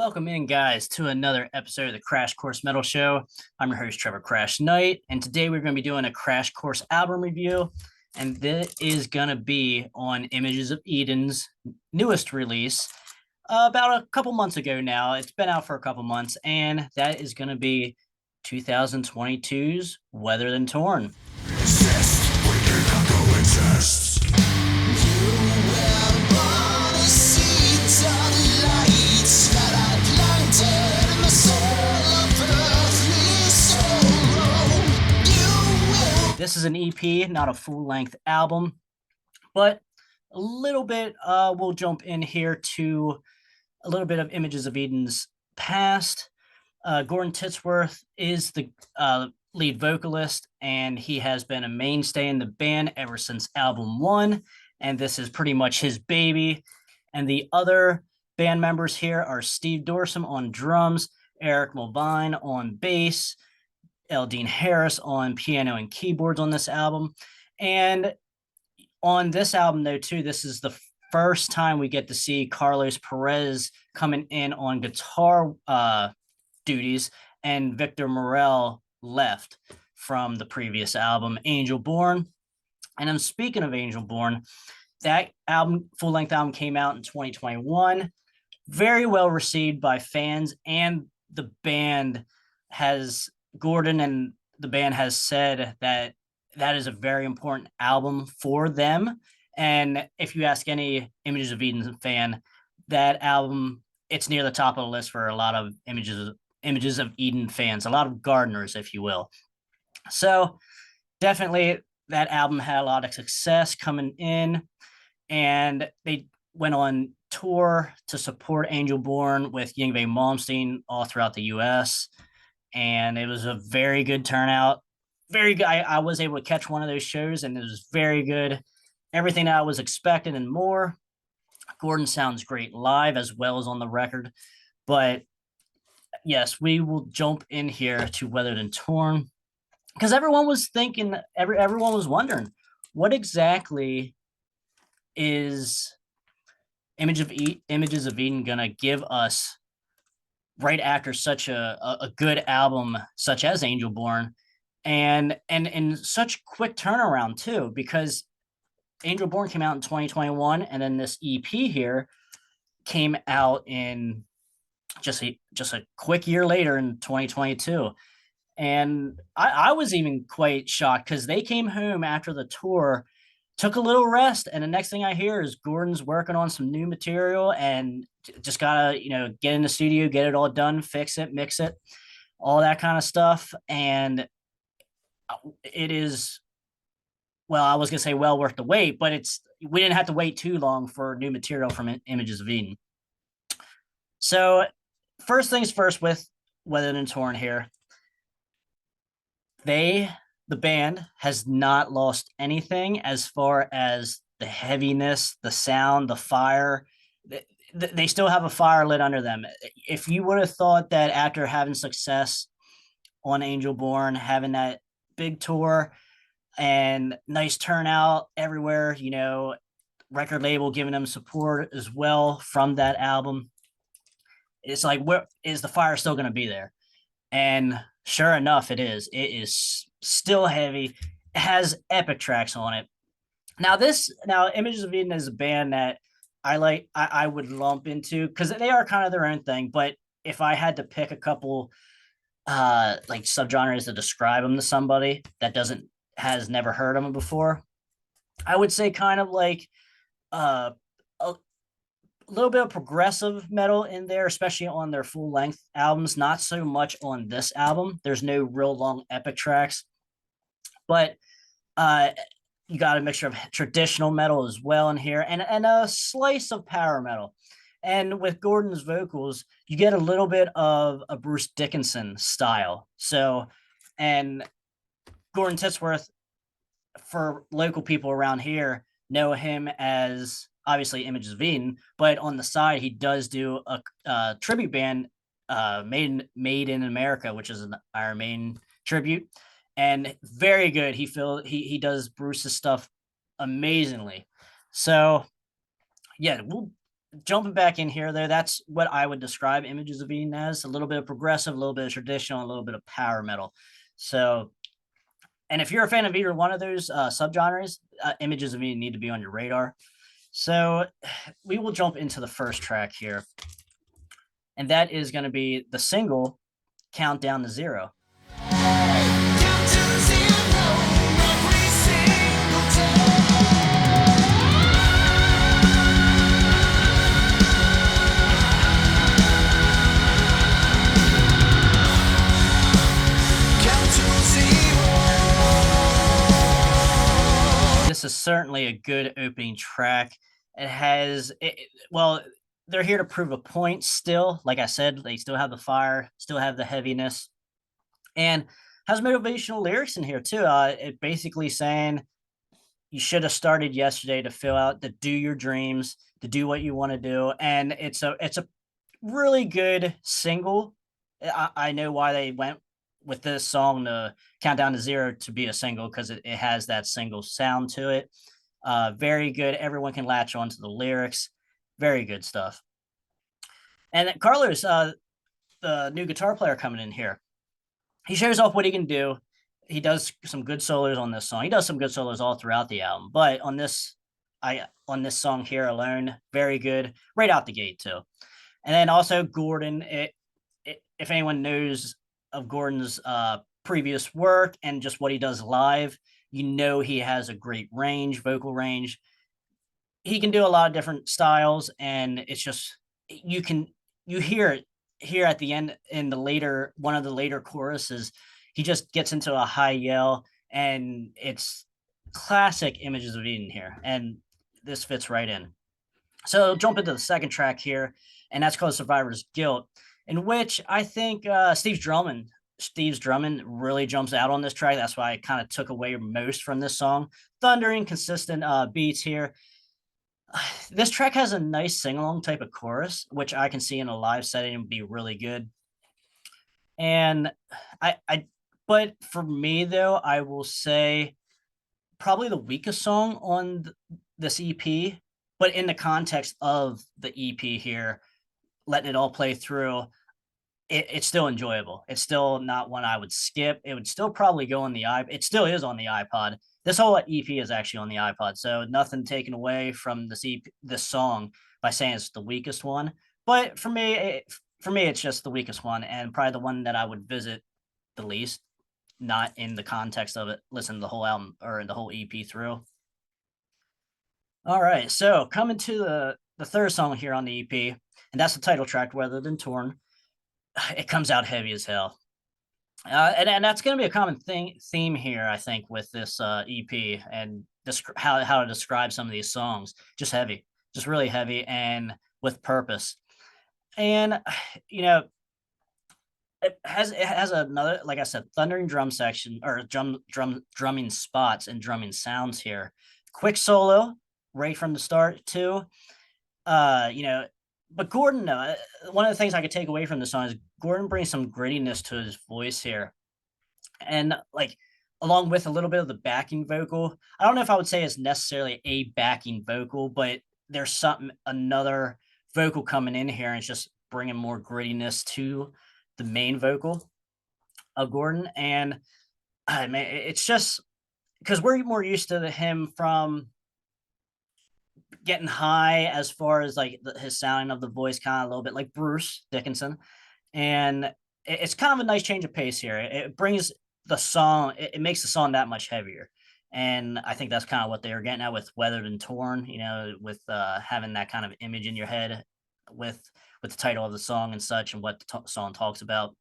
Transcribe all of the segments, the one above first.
Welcome in, guys, to another episode of the Crash Course Metal Show. I'm your host, Trevor Krash Knight, and today we're going to be doing a Crash Course album review, and this is going to be on Images of Eden's newest release about a couple months ago now. It's been out for a couple months, and that is going to be 2022's Weathered and Torn. Resist, we cannot coexist. This is an EP, not a full-length album, but a little bit, we'll jump in here to a little bit of Images of Eden's past. Gordon Titsworth is the lead vocalist, and he has been a mainstay in the band ever since album one, and this is pretty much his baby. And the other band members here are Steve Dorsum on drums, Eric Mulvine on bass, Dean Harris on piano and keyboards on this album. And on this album, though, too, this is the first time we get to see Carlos Perez coming in on guitar duties, and Victor Morel left from the previous album, Angel Born. And I'm speaking of Angel Born, that album, full-length album, came out in 2021. Very well received by fans, and the band has, Gordon and the band has said that that is a very important album for them. And if you ask any Images of Eden fan, that album, it's near the top of the list for a lot of Images of Eden fans, a lot of gardeners, if you will. So definitely that album had a lot of success coming in, and they went on tour to support Angel Born with Yngwie Malmsteen all throughout the US, and it was a very good turnout. Very good. I was able to catch one of those shows, and it was very good. Everything that I was expecting and more. Gordon sounds great live as well as on the record. But yes, we will jump in here to Weathered and Torn, because everyone was thinking, everyone was wondering, what exactly is Images of Eden gonna give us right after such a good album such as Angel Born, and in such quick turnaround too, because Angel Born came out in 2021, and then this EP here came out in just a quick year later in 2022. And I was even quite shocked, because they came home after the tour, took a little rest, and the next thing I hear is Gordon's working on some new material and just gotta, get in the studio, get it all done, fix it, mix it, all that kind of stuff. And it is, well, I was gonna say well worth the wait, but we didn't have to wait too long for new material from Images of Eden. So first things first with Weathered and Torn here. The band has not lost anything as far as the heaviness, the sound, the fire. They still have a fire lit under them. If you would have thought that after having success on Angel Born, having that big tour and nice turnout everywhere, record label giving them support as well from that album, it's like, where is the fire still going to be there? And sure enough, it is. It is still heavy. It has epic tracks on it. Now Images of Eden is a band that I would lump into, because they are kind of their own thing. But if I had to pick a couple like subgenres to describe them to somebody that has never heard of them before, I would say kind of like a little bit of progressive metal in there, especially on their full length albums. Not so much on this album. There's no real long epic tracks, but you got a mixture of traditional metal as well in here, and a slice of power metal. And with Gordon's vocals, you get a little bit of a Bruce Dickinson style. So, and Gordon Titsworth, for local people around here, know him as obviously Images of Eden, but on the side, he does do a tribute band, Made in America, which is our main tribute, and very good. He does Bruce's stuff amazingly. So yeah, jumping back in here though, that's what I would describe Images of Eden as, a little bit of progressive, a little bit of traditional, a little bit of power metal. So, and if you're a fan of either one of those subgenres, Images of Eden need to be on your radar. So we will jump into the first track here, and that is going to be the single Countdown to Zero. Count to zero every single day. Count to zero. This is certainly a good opening track. It has, well, they're here to prove a point still. Like I said, they still have the fire, still have the heaviness, and has motivational lyrics in here too. It basically saying you should have started yesterday to fill out, to do your dreams, to do what you want to do, and it's a really good single. I know why they went with this song to Countdown to Zero to be a single because it has that single sound to it. Very good. Everyone can latch on to the lyrics. Very good stuff. And then Carlos, the new guitar player coming in here, he shows off what he can do. He does some good solos on this song. He does some good solos all throughout the album, but on this song here alone, very good right out the gate too. And then also Gordon, if anyone knows of Gordon's previous work and just what he does live, you know he has a great range, vocal range. He can do a lot of different styles, and it's just you hear it here at the end in the later one of the later choruses. He just gets into a high yell, and it's classic Images of Eden here, and this fits right in. So jump into the second track here, and that's called Survivor's Guilt, in which I think Steve's drumming really jumps out on this track. That's why I kind of took away most from this song. Thundering, consistent beats here. This track has a nice sing-along type of chorus, which I can see in a live setting and be really good. And I but for me though, I will say probably the weakest song on this EP, but in the context of the EP here, letting it all play through, it's still enjoyable. It's still not one I would skip. It would still probably go on the iP it still is on the iPod. This whole EP is actually on the iPod, so nothing taken away from this song by saying it's the weakest one. But for me, it's just the weakest one and probably the one that I would visit the least, not in the context of it, listen to the whole album or the whole EP through. All right, so coming to the third song here on the EP, and that's the title track, Weathered than Torn. It comes out heavy as hell. And that's going to be a common theme here, I think, with this EP and how to describe some of these songs. Just heavy, just really heavy, and with purpose. And you know, it has another, like I said, thundering drum section or drumming spots and drumming sounds here. Quick solo right from the start too. You know, but Gordon, one of the things I could take away from the song is Gordon brings some grittiness to his voice here, and like along with a little bit of the backing vocal. I don't know if I would say it's necessarily a backing vocal, but there's another vocal coming in here, and it's just bringing more grittiness to the main vocal of Gordon. And man, it's just because we're more used to him from getting high as far as like his sounding of the voice, kind of a little bit like Bruce Dickinson, and it's kind of a nice change of pace here. It brings the song, it makes the song that much heavier, and I think that's kind of what they were getting at with Weathered and Torn. You know, with having that kind of image in your head with the title of the song and such, and what the song talks about.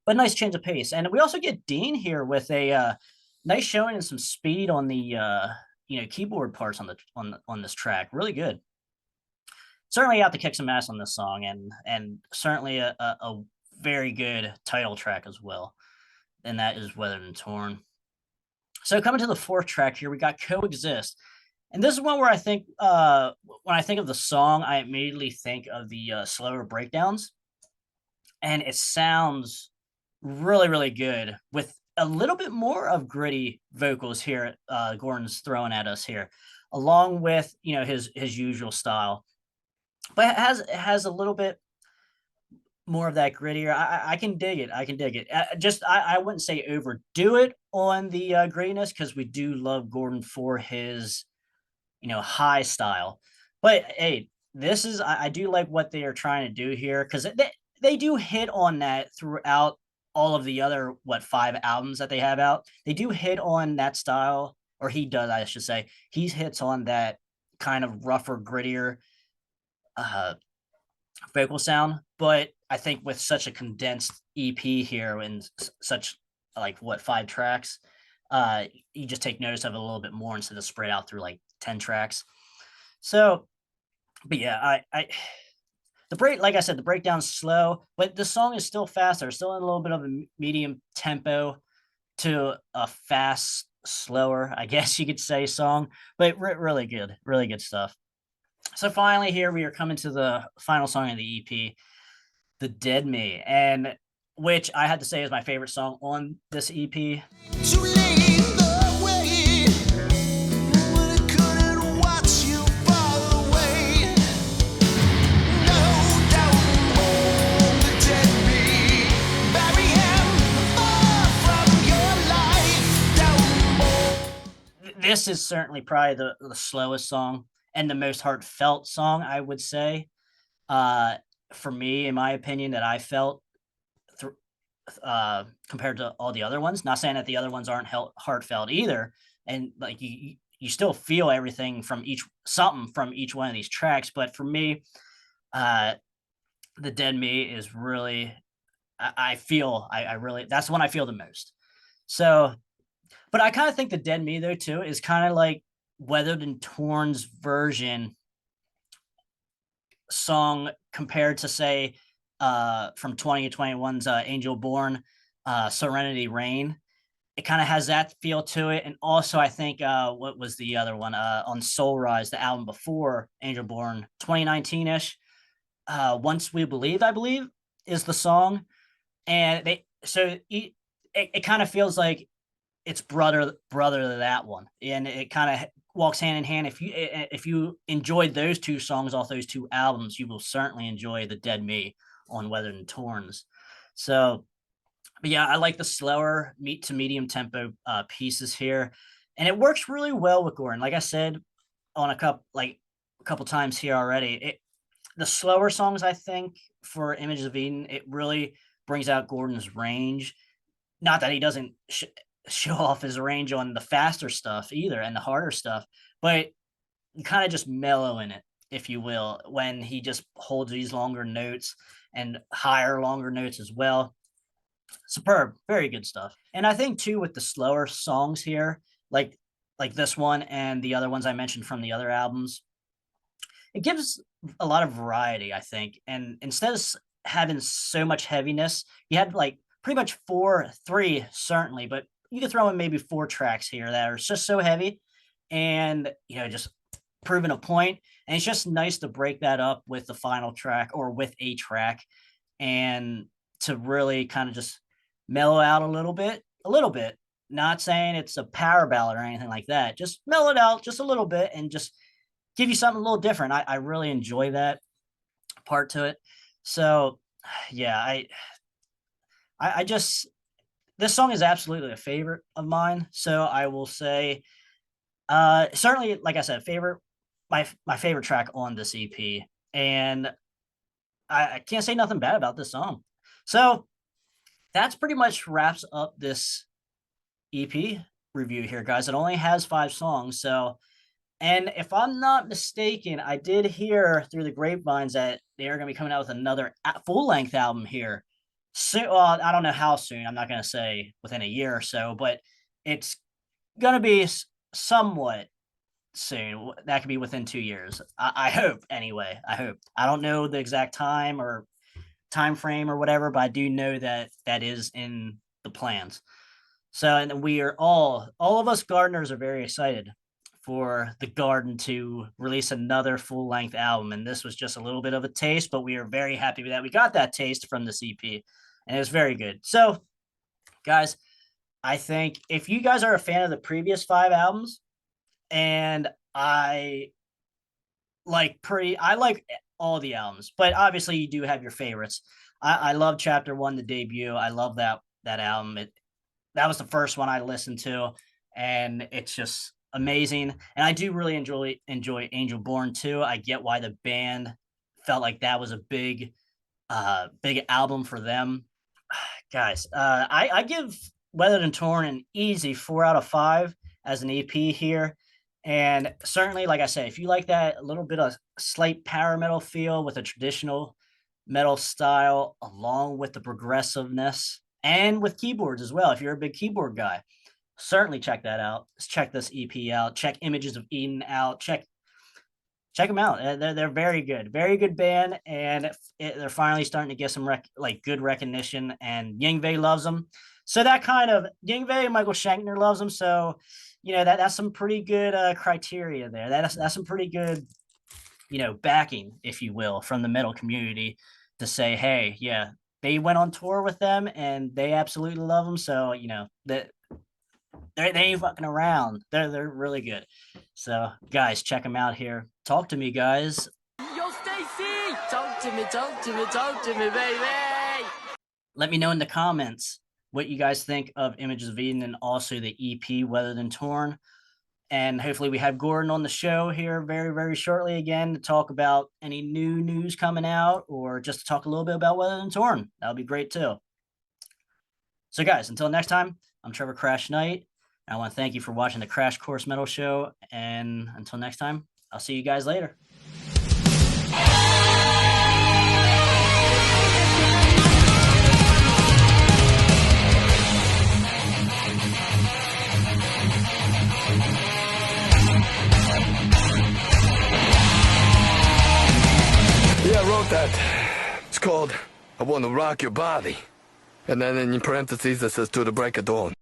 But nice change of pace, and we also get Dean here with a nice showing and some speed on the keyboard parts on on this track. Really good. Certainly out to kick some ass on this song, and certainly a very good title track as well. And that is Weathered and Torn. So coming to the fourth track here, we got Coexist. And this is one where I think when I think of the song, I immediately think of the slower breakdowns. And it sounds really, really good with a little bit more of gritty vocals here. Gordon's throwing at us here, along with his usual style. but it has a little bit more of that grittier. I can dig it. I can dig it. Just I wouldn't say overdo it on the grittiness because we do love Gordon for his high style. But hey, this is I do like what they are trying to do here because they do hit on that throughout all of the other what 5 albums that they have out. They do hit on that style, or he does, I should say. He hits on that kind of rougher, grittier uh vocal sound, but I think with such a condensed EP here and such like what 5 tracks, uh, you just take notice of it a little bit more instead of spread out through like 10 tracks. So, but yeah, the break, like I said, the breakdown's slow, but the song is still faster, still in a little bit of a medium tempo to a fast, slower, I guess you could say, song, but really good stuff. So finally, here we are coming to the final song of the EP, "The Dead Me," and which I had to say is my favorite song on this EP. To lead the way when I couldn't watch you fall away. No doubt on the dead me. Bury him far from your life. Down This is certainly probably the slowest song and the most heartfelt song, I would say, uh, for me, in my opinion, that I felt thr compared to all the other ones. Not saying that the other ones aren't heartfelt either, and like you still feel everything from each something from each one of these tracks. But for me, uh, the Dead Me is really I feel I really that's the one I feel the most. So, but I kind of think the Dead Me though too is kind of like Weathered and Torn's version song compared to say from 2021's Angel Born, Serenity Rain. It kind of has that feel to it. And also I think what was the other one? On Soul Rise, the album before Angel Born, 2019-ish. Once We Believe, I believe, is the song. And it kind of feels like it's brother to that one. And it kind of walks hand in hand. If you enjoyed those 2 songs off those 2 albums, you will certainly enjoy The Dead Me on Weathered and Torns. So but yeah, I like the slower meet to medium tempo pieces here, and it works really well with Gordon. Like I said on a couple times here already, the slower songs I think for Images of Eden, it really brings out Gordon's range. Not that he doesn't show off his range on the faster stuff either and the harder stuff, but you kind of just mellow in it, if you will, when he just holds these longer notes and higher, longer notes as well. Superb, very good stuff. And I think too with the slower songs here, like this one and the other ones I mentioned from the other albums, it gives a lot of variety, I think. And instead of having so much heaviness, you had like pretty much 3 certainly, but you could throw in maybe 4 tracks here that are just so heavy and just proving a point. And it's just nice to break that up with the final track or with a track and to really kind of just mellow out a little bit. Not saying it's a power ballad or anything like that. Just mellow it out just a little bit and just give you something a little different. I really enjoy that part to it. So, yeah, I just this song is absolutely a favorite of mine. So I will say, certainly, like I said, my favorite track on this EP, and I can't say nothing bad about this song. So that's pretty much wraps up this EP review here, guys. It only has 5 songs, so and if I'm not mistaken, I did hear through the grapevines that they are going to be coming out with another full length album here. So I don't know how soon. I'm not going to say within a year or so, but it's going to be somewhat soon. That could be within 2 years. I hope, anyway. I hope. I don't know the exact time or time frame or whatever, but I do know that that is in the plans. So, and we are all of us gardeners are very excited for the garden to release another full length album. And this was just a little bit of a taste, but we are very happy that we got that taste from the CP and it was very good. So, guys, I think if you guys are a fan of the previous 5 albums, and I like all the albums, but obviously you do have your favorites. I love Chapter One, the debut. I love that album. That was the first one I listened to, and it's just amazing. And I do really enjoy Angel Born too. I get why the band felt like that was a big album for them. Guys, I give Weathered and Torn an easy 4 out of 5 as an EP here. And certainly, like I said, if you like that a little bit of slight power metal feel with a traditional metal style, along with the progressiveness and with keyboards as well, if you're a big keyboard guy, certainly check that out. Check this EP out. Check Images of Eden out. Check them out. They're very good band, and they're finally starting to get some good recognition. And Yngwie loves them, so that kind of Yngwie and Michael Shankner loves them. So, that's some pretty good criteria there. That's some pretty good, backing, if you will, from the metal community to say, hey, yeah, they went on tour with them, and they absolutely love them. So, that they ain't fucking around. They're really good. So, guys, check them out here. Talk to me, guys. Yo, Stacy! Talk to me, baby! Let me know in the comments what you guys think of Images of Eden and also the EP Weathered and Torn. And hopefully we have Gordon on the show here very, very shortly again to talk about any new news coming out or just to talk a little bit about Weathered and Torn. That would be great too. So, guys, until next time, I'm Trevor Krash Knight. I want to thank you for watching the Krash Kourse Metal Show. And until next time, I'll see you guys later. Yeah, I wrote that. It's called I Want to Rock Your Body. And then in parentheses it says to the break of dawn.